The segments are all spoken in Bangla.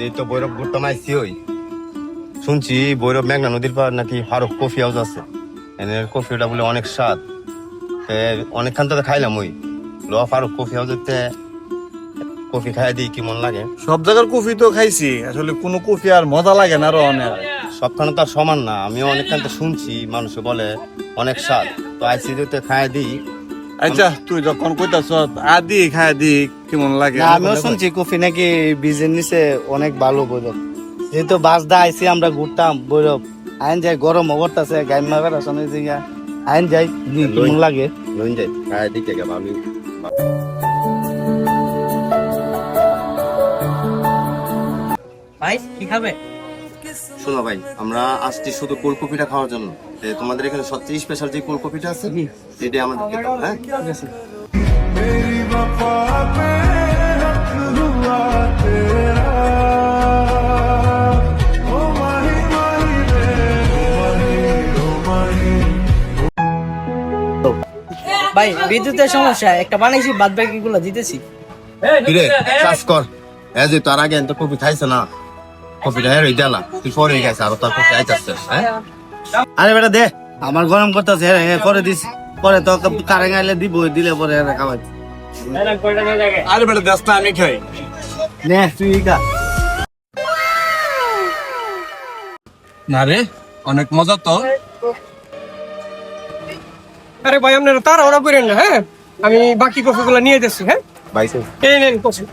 এই তো বৈরব ঘুরতে আইছি ওই শুনছি বৈরব মেঘনা নদীর পার নাকি ফারুক কফি হাউস আছে এনের কফিটা বলে অনেক স্বাদ অনেকক্ষণ তো খাইলাম ওই ল ফারুক কফি হাউসের কফি খাই দিই কি মন লাগে। সব জায়গার কফি তো খাইছি, আসলে কোনো কফি আর মজা লাগে না। আরো অনেক সবখানে তো আর সমান না, আমিও অনেকক্ষণ তো শুনছি মানুষে বলে অনেক স্বাদ, তো আইসি তো খাই দিই। আচ্ছা তুই যখন কইতাছ আদি খাই দি কেমন লাগে। আমিও শুনছি কফি নাকি বীজের নিচে অনেক ভালো বৈরব, যেহেতু বাস দা আইসি আমরা ঘুরতাম বৈরব আইন যাই গরম অবস্থাছে গাইমা বেড়াশোনা জায়গা আইন যাই কেমন লাগে লইন যাই খাই দিই কে আমি। ভাই কি খাবে? শোনো ভাই, আমরা আসছি শুধু কোল্ড কফিটা খাওয়ার জন্য, তোমাদের এখানে সবচেয়ে স্পেশাল যে কোল্ড কফিটা আছে সেটা আমাদের খেতে হবে। হ্যাঁ ঠিক আছে। ভাই বিদ্যুতের সমস্যা একটা বানাইছি, বাদ বাকি গুলো দিতেছি। কিরে কাজ কর, এই যে তার আগে তো কফি খাইছে না, কফিটা হেরই দেলা তুই পরে গেছে আর তার কফি আইতাছে। হ্যাঁ আরে বেটা দে, আমার গরম করতেছে করে দিস, পরে তো কারেন্ট আইলে দিব, দিলে পরে খাওয়াই। আরে বেটা দেখ না আমি খাই নে তুই খা। না রে, অনেক মজা তো। আরে ভাই আপনারা তাড়াহুড়া করেন না, হ্যাঁ আমি বাকি কফিগুলো নিয়ে যাচ্ছি। হ্যাঁ ভাইছে এই নেন কফি।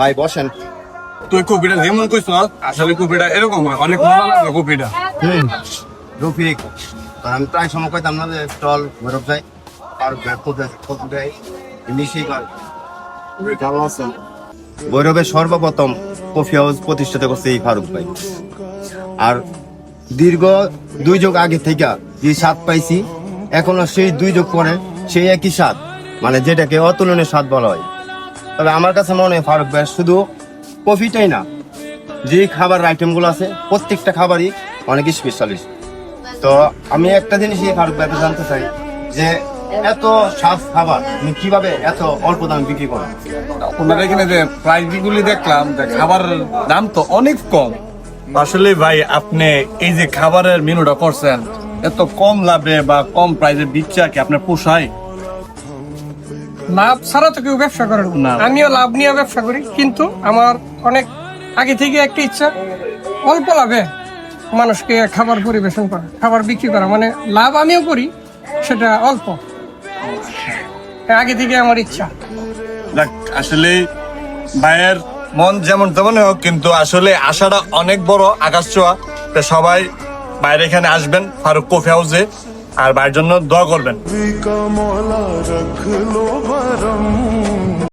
ভাই বসেন। তুই কপিটা যেমন কইছ আসলে কপিটা এরকম হয়, অনেক মজা লাগে কপিটা। রফিক, আমি প্রায় সময় কইতাম না যে স্টল বরফ যাই আর কফি দেয় মিশিয়ে কর। বৈরবের সর্বপ্রথম কফি হাউস প্রতিষ্ঠিত করছে এই ফারুক ভাই, আর দীর্ঘ 2 যুগ আগে থেকে যে স্বাদ পাইছি এখনো সেই 2 যুগ পরে সেই একই স্বাদ, মানে যেটাকে অতুলনীয় স্বাদ বলা হয়। তবে আমার কাছে মনে হয় ফারুক ভাই শুধু কফিটাই না, যে খাবার আইটেম গুলো আছে প্রত্যেকটা খাবারই অনেক স্পেশালিস্ট। তো আমি একটা জিনিসই ফারুক ভাইকে জানতে চাই যে এত স্বাদ খাবার তুমি কিভাবে এত অল্প দামে বিক্রি করো? ওনার এখানে যে প্রাইস গুলি দেখলাম, খাবারের দাম তো অনেক কম। আসলে ভাই আপনি এই যে খাবারের মেনুটা করছেন এত কম লাভে বা কম প্রাইসে বিচ্ছা কি আপনার পোষায়? লাভ ছাড়া তো কেউ ব্যবসা করে না। না, আমিও লাভ নিয়ে ব্যবসা করি, কিন্তু আমার অনেক আগে থেকে একটা ইচ্ছা অল্প লাভে মানুষকে খাবার পরিবেশন করা, খাবার বিক্রি করা, মানে লাভ আমিও করি সেটা অল্প। আগে থেকে আমার ইচ্ছা। দেখ আসলে ভাইয়ের মন যেমন তেমন হোক, কিন্তু আসলে আশাটা অনেক বড়, আকাশ ছোঁয়া। তো সবাই বাইরে এখানে আসবেন ফারুক কফি হাউসে, আর ভাইয়ের জন্য দোয়া করবেন।